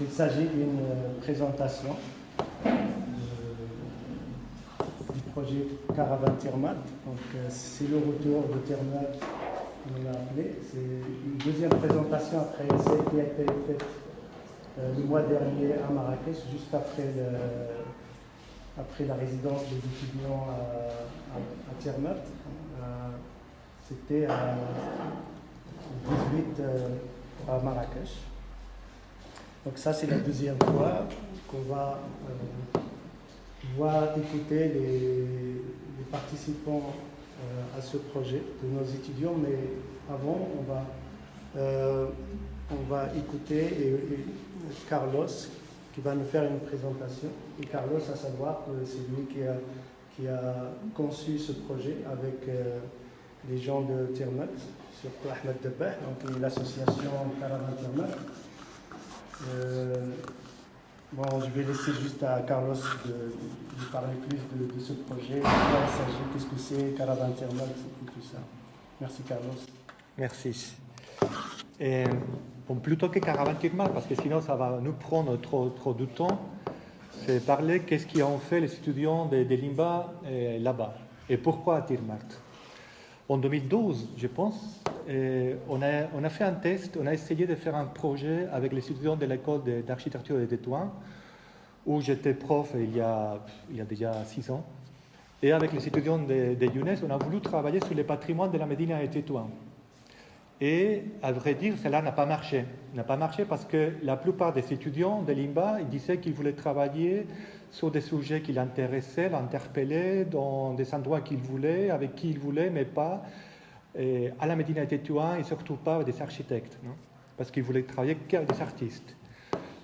il s'agit d'une présentation du projet Caravane Tirmat. Donc, c'est le retour de Tirmat, on l'a appelé. C'est une deuxième présentation après celle qui a été faite le mois dernier à Marrakech, juste après la résidence des étudiants à Tirmat. C'était à 18 à Marrakech. Donc ça, c'est la deuxième fois qu'on va écouter les participants à ce projet de nos étudiants, mais avant, on va écouter Carlos qui va nous faire une présentation. Et Carlos, à savoir que c'est lui qui a conçu ce projet avec les gens de Tirmat, surtout Ahmed Debeh, donc l'association Caravane Tirmat. Bon, je vais laisser juste à Carlos de parler plus de ce projet, de quoi il s'agit, qu'est-ce que c'est, Caravane Tirmat et tout ça. Merci Carlos. Merci. Bon, plutôt que Caravane Tirmat, parce que sinon ça va nous prendre trop de temps, c'est parler qu'est-ce qu'ont fait les étudiants de Limba là-bas et pourquoi à Tirmat. En 2012, je pense, on a fait un test, on a essayé de faire un projet avec les étudiants de l'école d'architecture de Tétouan, où j'étais prof il y a déjà 6 ans. Et avec les étudiants de Younes, on a voulu travailler sur le patrimoine de la Médina et Tétouan. Et à vrai dire, cela n'a pas marché. N'a pas marché parce que la plupart des étudiants de l'IMBA, ils disaient qu'ils voulaient travailler sur des sujets qui l'intéressaient, l'interpellaient, dans des endroits qu'ils voulaient, avec qui ils voulaient, mais pas à la Médina et Tétouan et surtout pas avec des architectes, non, parce qu'ils voulaient travailler qu'avec des artistes.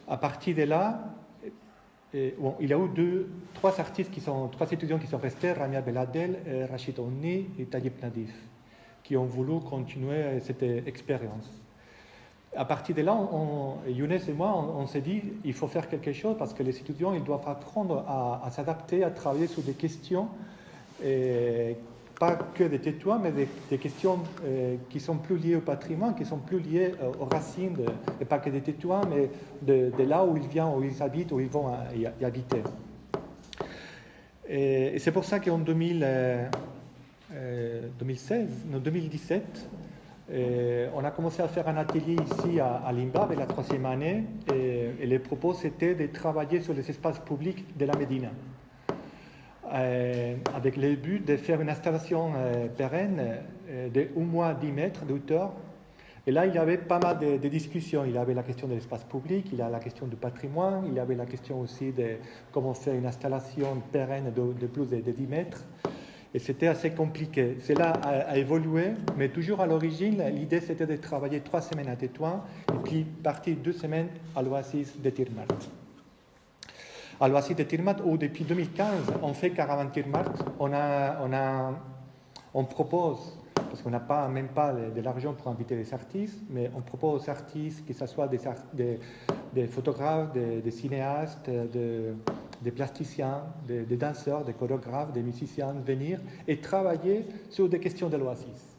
À partir de là, bon, il y a eu trois étudiants qui sont restés, Ramia Beladel, Rachid Ouni et Tayyip Nadif, qui ont voulu continuer cette expérience. À partir de là, Younes et moi, on s'est dit il faut faire quelque chose parce que les étudiants ils doivent apprendre à s'adapter, à travailler sur des questions, pas que des Tétouans, mais des questions qui sont plus liées au patrimoine, qui sont plus liées aux racines, et pas que des Tétouans, mais de là où ils viennent, où ils habitent, où ils vont y habiter. Et c'est pour ça qu'en 2017, on a commencé à faire un atelier ici à Limba avec la 3e année et le propos c'était de travailler sur les espaces publics de la Médina avec le but de faire une installation pérenne de au moins 10 mètres de hauteur. Et là, il y avait pas mal de discussions. Il y avait la question de l'espace public, il y a la question du patrimoine, il y avait la question aussi de comment faire une installation pérenne de plus de 10 mètres. Et c'était assez compliqué. Cela a évolué, mais toujours à l'origine, l'idée c'était de travailler 3 semaines à Tétouan et puis partir 2 semaines à l'Oasis de Tirmat. À l'Oasis de Tirmat, où depuis 2015, on fait Caravane Tirmat, on propose, parce qu'on n'a même pas de l'argent pour inviter les artistes, mais on propose aux artistes, que ce soit des photographes, des cinéastes, des plasticiens, des danseurs, des chorégraphes, des musiciens, venir et travailler sur des questions de l'Oasis.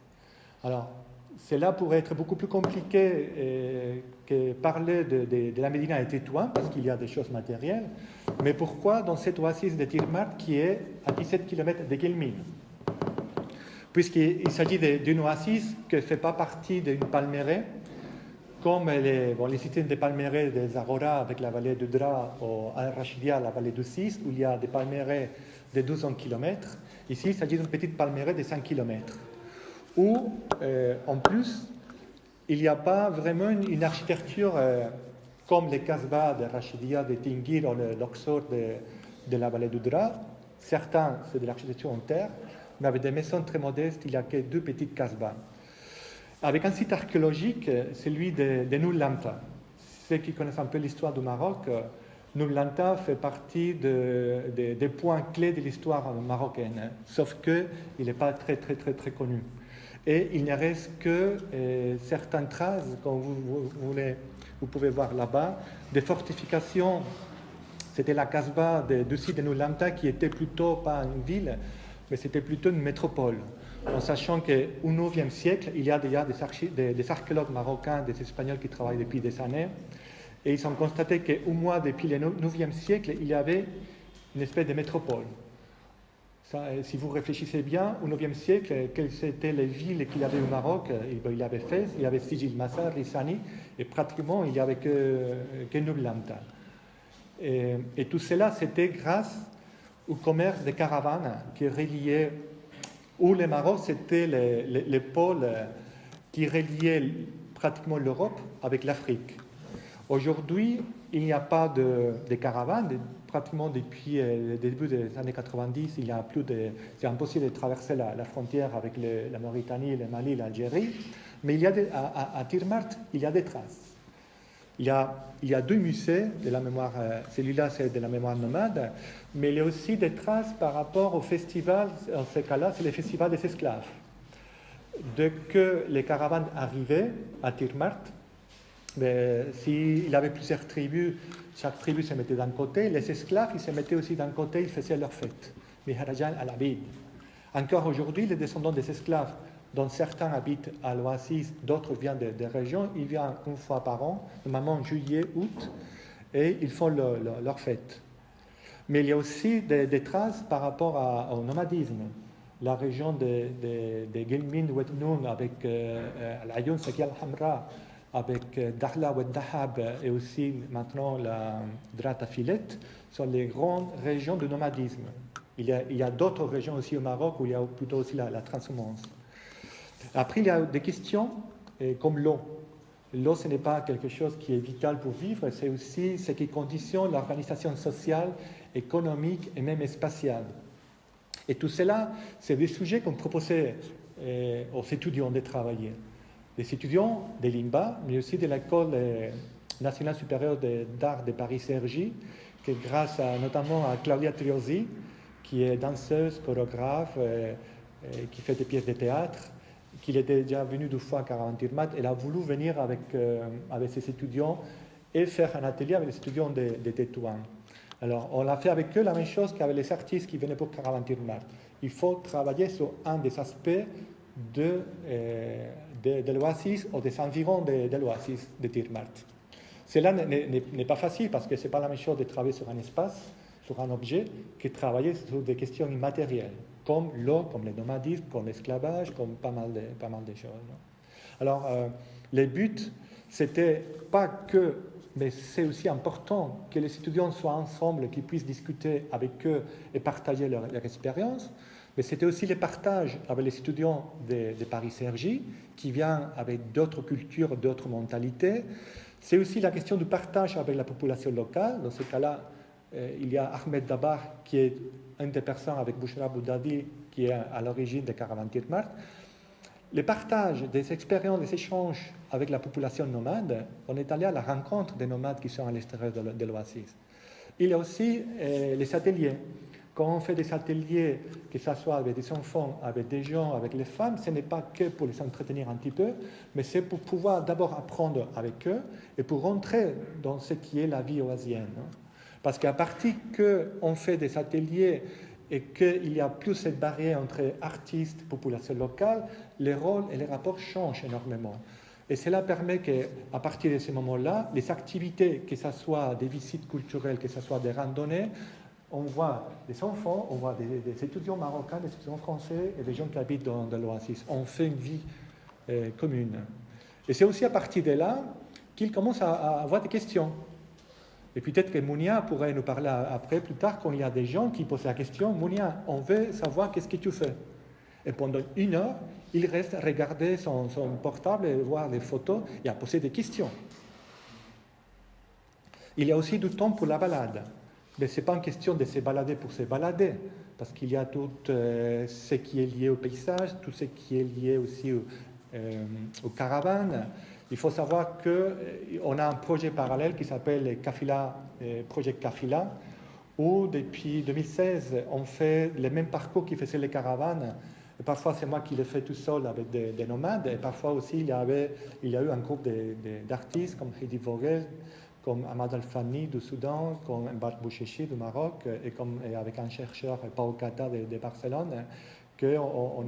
Alors, cela pourrait être beaucoup plus compliqué que parler de la Médina et Tétouan, parce qu'il y a des choses matérielles, mais pourquoi dans cette Oasis de Tirmat qui est à 17 km de Guelmim? Puisqu'il s'agit d'une oasis qui ne fait pas partie d'une palmeraie, comme les systèmes de palmeraie des Zahora avec la vallée du Dra ou Al-Rachidia, la vallée du Sis, où il y a des palmeraie de 1200 km. Ici, il s'agit d'une petite palmeraie de 5 km. Où, en plus, il n'y a pas vraiment une architecture comme les Kasbah de Rachidia, de Tingir ou l'Oxor de la vallée du Dra. Certains, c'est de l'architecture en terre, mais avec des maisons très modestes, il n'y a que 2 petites Kasbahs. Avec un site archéologique, celui de Noul-Lamta. Ceux qui connaissent un peu l'histoire du Maroc, Noul-Lamta fait partie des points clés de l'histoire marocaine, sauf qu'il n'est pas très connu. Et il ne reste que certaines traces, comme vous pouvez voir là-bas, des fortifications. C'était la Kasbah du site de Noul-Lamta qui était plutôt pas une ville, mais c'était plutôt une métropole. En sachant qu'au IXe siècle, il y a déjà des archéologues marocains, des Espagnols qui travaillent depuis des années, Et ils ont constaté qu'au moins depuis le 9e siècle, il y avait une espèce de métropole. Ça, si vous réfléchissez bien, au 9e siècle, quelles étaient les villes qu'il y avait au Maroc? Il y avait Fès, il y avait Sijil Massar, Rissani, et pratiquement il n'y avait que Nublanta. Et tout cela, c'était grâce au commerce des caravanes qui reliaient, où le Maroc, c'était les pôles qui reliaient pratiquement l'Europe avec l'Afrique. Aujourd'hui, il n'y a pas de caravanes. Pratiquement depuis le début des années 90, il y a plus de, c'est impossible de traverser la frontière avec la Mauritanie, le Mali, l'Algérie. Mais il y a à Tirmart, il y a des traces. Il y a 2 musées de la mémoire, celui-là c'est de la mémoire nomade, mais il y a aussi des traces par rapport au festival, en ce cas-là, c'est le festival des esclaves. Dès que les caravanes arrivaient à Tirmart, s'il y avait plusieurs tribus, chaque tribu se mettait d'un côté, les esclaves ils se mettaient aussi d'un côté, ils faisaient leur fête. Miharajan al-Abid. Encore aujourd'hui, les descendants des esclaves, dont certains habitent à l'Oasis, d'autres viennent des régions, ils viennent une fois par an, normalement en juillet, août, et ils font leur fête. Mais il y a aussi des traces par rapport au nomadisme. La région de Gelmin Wetnoun avec l'Ayoun Sakia al-Hamra, avec Dakhla ou Dahab et aussi maintenant la Drata Filet, sont les grandes régions de nomadisme. Il y a d'autres régions aussi au Maroc où il y a plutôt aussi la transhumance. Après, il y a des questions comme l'eau. L'eau, ce n'est pas quelque chose qui est vital pour vivre, c'est aussi ce qui conditionne l'organisation sociale, économique et même spatiale. Et tout cela, c'est des sujets qu'on proposait aux étudiants de travailler. Les étudiants de l'INBA, mais aussi de l'École nationale supérieure d'art de Paris-Cergy, qui grâce notamment à Claudia Triosi, qui est danseuse, chorégraphe, qui fait des pièces de théâtre, qui était déjà venue 2 fois à Caravan-Tirmat, elle a voulu venir avec ses étudiants et faire un atelier avec les étudiants de Tétouan. Alors, on a fait avec eux la même chose qu'avec les artistes qui venaient pour Caravan-Tirmat. Il faut travailler sur un des aspects de l'Oasis ou des environs de l'Oasis de Tirmat. Cela n'est pas facile parce que ce n'est pas la même chose de travailler sur un espace, sur un objet, que de travailler sur des questions immatérielles, comme l'eau, comme le nomadisme, comme l'esclavage, comme pas mal de choses. Non? Alors, le but, c'était pas que, mais c'est aussi important que les étudiants soient ensemble, qu'ils puissent discuter avec eux et partager leur expérience. Mais c'était aussi le partage avec les étudiants de Paris-Cergy, qui viennent avec d'autres cultures, d'autres mentalités. C'est aussi la question du partage avec la population locale. Dans ce cas-là, il y a Ahmed Dabar, qui est une des personnes avec Bouchra Boudadi, qui est à l'origine de Caravan-Tirmat. Le partage des expériences, des échanges avec la population nomade, on est allé à la rencontre des nomades qui sont à l'extérieur de l'Oasis. Il y a aussi les ateliers. Quand on fait des ateliers, que ce soit avec des enfants, avec des gens, avec les femmes, ce n'est pas que pour les entretenir un petit peu, mais c'est pour pouvoir d'abord apprendre avec eux et pour rentrer dans ce qui est la vie oasienne. Parce qu'à partir qu'on fait des ateliers et qu'il n'y a plus cette barrière entre artistes et population locale, les rôles et les rapports changent énormément. Et cela permet qu'à partir de ce moment-là, les activités, que ce soit des visites culturelles, que ce soit des randonnées, on voit des enfants, on voit des étudiants marocains, des étudiants français et des gens qui habitent dans l'Oasis. On fait une vie commune. Et c'est aussi à partir de là qu'ils commencent à avoir des questions. Et peut-être que Mounia pourrait nous parler après, plus tard, quand il y a des gens qui posent la question, Mounia, on veut savoir qu'est-ce que tu fais. Et pendant 1 heure, il reste à regarder son portable et voir les photos et à poser des questions. Il y a aussi du temps pour la balade. Mais ce n'est pas une question de se balader pour se balader, parce qu'il y a tout ce qui est lié au paysage, tout ce qui est lié aussi aux caravanes. Il faut savoir qu'on a un projet parallèle qui s'appelle Projet Kafila, où depuis 2016, on fait le même parcours qui faisait les caravanes. Et parfois, c'est moi qui le fais tout seul avec des nomades, et parfois aussi, il y a eu un groupe d'artistes comme Heidi Vogel, comme Ahmad Al-Fani du Soudan, comme Mbart Bouchechi du Maroc, et avec un chercheur, Pau Kata de Barcelone, qu'on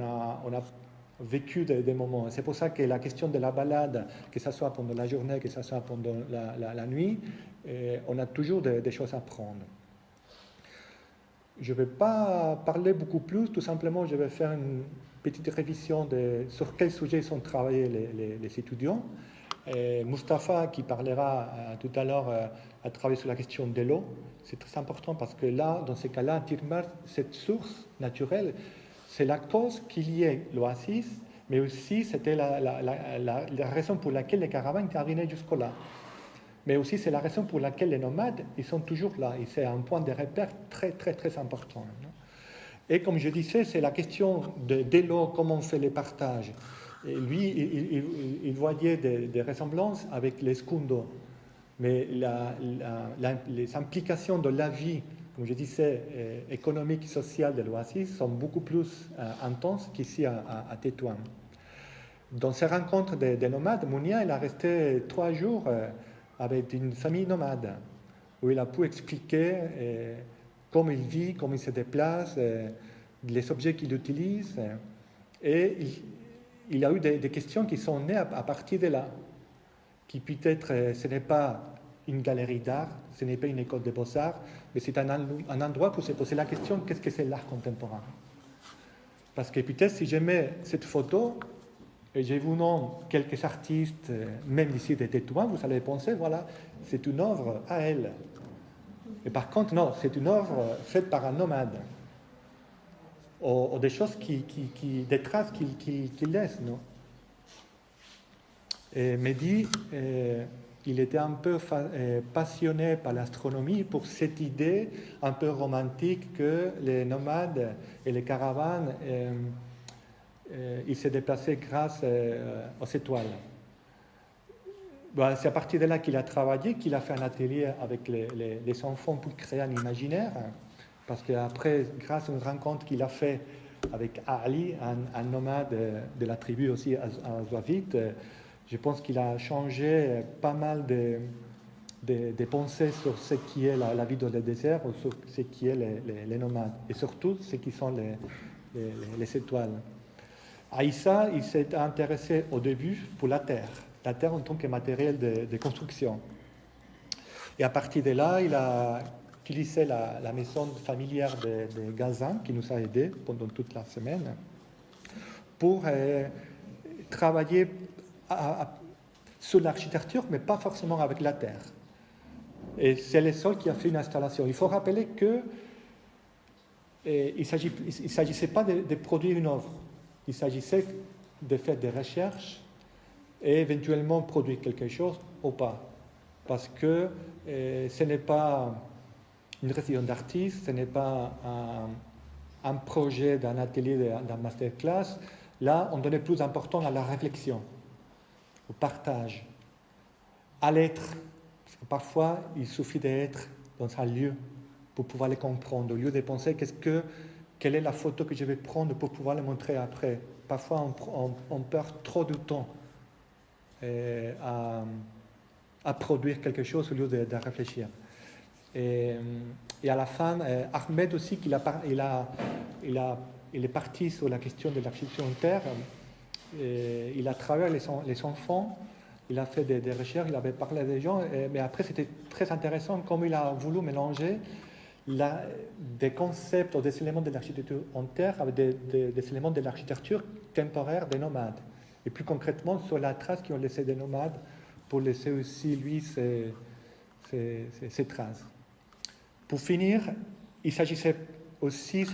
vécu des moments. C'est pour ça que la question de la balade, que ce soit pendant la journée, que ce soit pendant la nuit, on a toujours des choses à prendre. Je ne vais pas parler beaucoup plus, tout simplement je vais faire une petite révision sur quels sujets sont travaillés les étudiants. Et Mustapha, qui parlera tout à l'heure, a travaillé sur la question de l'eau. C'est très important parce que là, dans ces cas-là, Tirmar, cette source naturelle, c'est la cause qu'il y ait l'oasis, mais aussi c'était la raison pour laquelle les caravanes étaient arrivées jusque-là. Mais aussi c'est la raison pour laquelle les nomades, ils sont toujours là. Et c'est un point de repère très, très, très important. Et comme je disais, c'est la question de l'eau, comment on fait les partages. Et lui, il voyait des ressemblances avec les Skundo. Mais les implications de la vie, comme je disais, économique et sociale de l'Oasis sont beaucoup plus intenses qu'ici à Tétouan. Dans ces rencontres des nomades, Mounia, il a resté 3 jours avec une famille nomade, où il a pu expliquer comment il vit, comment il se déplace, les objets qu'il utilise. Et il a eu des questions qui sont nées à partir de là, qui peut-être ce n'est pas une galerie d'art, ce n'est pas une école de beaux-arts, mais c'est un endroit pour se poser la question, qu'est-ce que c'est l'art contemporain? Parce que peut-être si je mets cette photo, et je vous nomme quelques artistes, même ici de Tétouan, vous allez penser, voilà, c'est une œuvre à elle. Et par contre, non, c'est une œuvre faite par un nomade. Ou des choses des traces qu'il laisse, non? Et Mehdi, il était un peu passionné par l'astronomie, pour cette idée un peu romantique que les nomades et les caravanes, ils se déplaçaient grâce aux étoiles. Bon, c'est à partir de là qu'il a travaillé, qu'il a fait un atelier avec les enfants pour créer un imaginaire, parce qu'après, grâce à une rencontre qu'il a fait avec Ali, un nomade de la tribu aussi Azawit, je pense qu'il a changé pas mal de pensées sur ce qui est la vie dans le désert, ou sur ce qui est les nomades, et surtout ce qui sont les étoiles. Aïssa, il s'est intéressé au début pour la terre en tant que matériel de construction. Et à partir de là, il a utilisé la maison familière de Gazan, qui nous a aidés pendant toute la semaine, pour travailler sur l'architecture, mais pas forcément avec la terre. Et c'est le sol qui a fait une installation. Il faut rappeler qu'il ne s'agissait pas de produire une œuvre. Il s'agissait de faire des recherches et éventuellement produire quelque chose ou pas. Parce que ce n'est pas une résidence d'artiste, ce n'est pas un projet d'un atelier, d'un masterclass. Là, on donnait plus d'importance à la réflexion, au partage, à l'être. Parce que parfois, il suffit d'être dans un lieu pour pouvoir le comprendre, au lieu de penser quelle est la photo que je vais prendre pour pouvoir le montrer après. Parfois, on perd trop de temps à produire quelque chose au lieu de réfléchir. Et à la fin, Ahmed aussi, il est parti sur la question de l'architecture en terre. Il a travaillé avec les enfants, il a fait des recherches, il avait parlé à des gens, mais après c'était très intéressant comme il a voulu mélanger des concepts ou des éléments de l'architecture en terre avec des éléments de l'architecture temporaire des nomades. Et plus concrètement, sur la trace qu'ils ont laissé des nomades pour laisser aussi, lui, ses traces. Pour finir, il s'agissait aussi,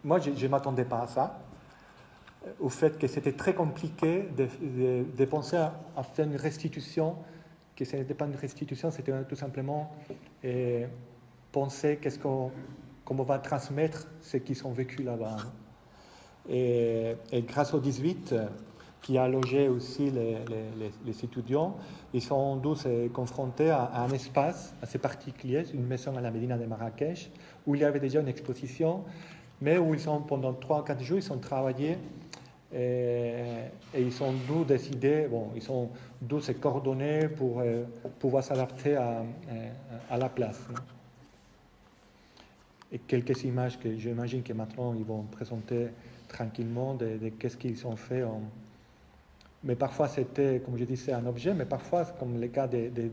moi je ne m'attendais pas à ça, au fait que c'était très compliqué de penser à faire une restitution, que ce n'était pas une restitution, c'était tout simplement penser comment on va transmettre ce qu'ils ont vécu là-bas. Et grâce au 18, qui a logé aussi les étudiants, ils sont tous confrontés à un espace assez particulier, une maison à la Médina de Marrakech, où il y avait déjà une exposition, mais où ils ont, pendant 3 ou 4 jours, ils ont travaillé et ils ont dû décider, ils ont dû se coordonner pour pouvoir s'adapter à la place. Et quelques images que j'imagine que maintenant ils vont présenter tranquillement de qu'est-ce qu'ils ont fait. Mais parfois, c'était, comme je disais, un objet, mais parfois, comme le cas de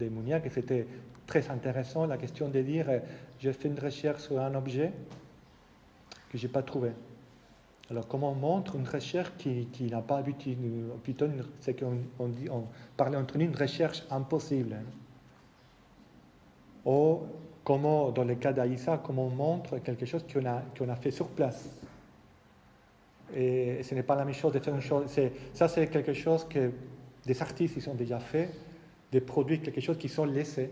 Mouniac, c'était très intéressant la question de dire j'ai fait une recherche sur un objet que je n'ai pas trouvé. Alors, comment on montre une recherche qui n'a pas abouti, plutôt c'est qu'on dit, on parlait entre nous, une recherche impossible. Hein. Ou comment, dans le cas d'Aïssa, comment on montre quelque chose qu'on a fait sur place. Et ce n'est pas la même chose de faire une chose. Ça, c'est quelque chose que des artistes ils ont déjà fait, des produits, quelque chose qui sont laissés.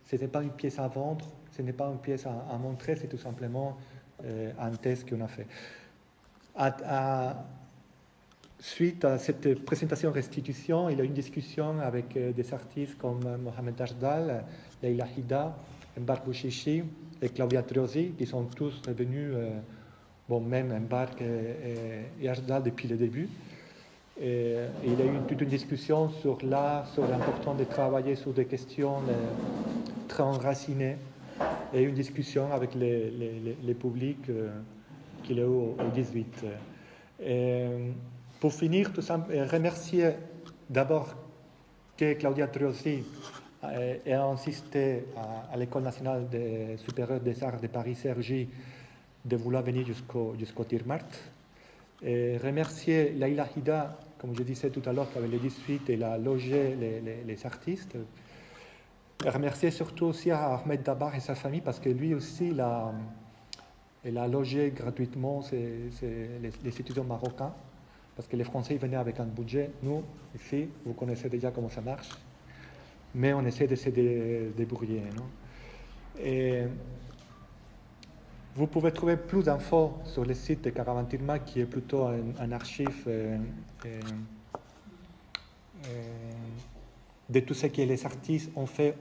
Ce n'est pas une pièce à vendre, ce n'est pas une pièce à montrer, c'est tout simplement un test qu'on a fait. Suite à cette présentation restitution, il y a eu une discussion avec des artistes comme Mohamed Ajdal, Leila Hida, Mbark Bouchichi et Claudia Triosi, qui sont tous venus, même Mbark et Ajdal depuis le début. Et il y a eu toute une discussion sur l'art, sur l'importance de travailler sur des questions très enracinées, et une discussion avec les publics qu'il y a eu au 18. Et pour finir, tout simplement, remercier d'abord que Claudia Triosi ait insisté à l'École nationale supérieure des arts de Paris-Cergy de vouloir venir jusqu'au Tirmart. Et remercier Leila Hida, comme je disais tout à l'heure, qu'avec le 18, elle a logé les artistes. Et remercier surtout aussi à Ahmed Dabar et sa famille, parce que lui aussi, il a logé gratuitement les étudiants marocains, parce que les Français venaient avec un budget. Nous, ici, vous connaissez déjà comment ça marche, mais on essaie de se débrouiller. Non? Et vous pouvez trouver plus d'infos sur le site de Caravane Tirmart, qui est plutôt un archive de tout ce que les artistes ont fait,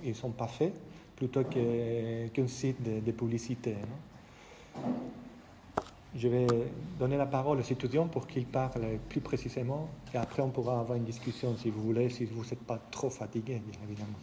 ils ne sont pas fait, plutôt qu'un site de publicité. Non? Je vais donner la parole aux étudiants pour qu'ils parlent plus précisément, et après on pourra avoir une discussion si vous voulez, si vous n'êtes pas trop fatigué, bien évidemment.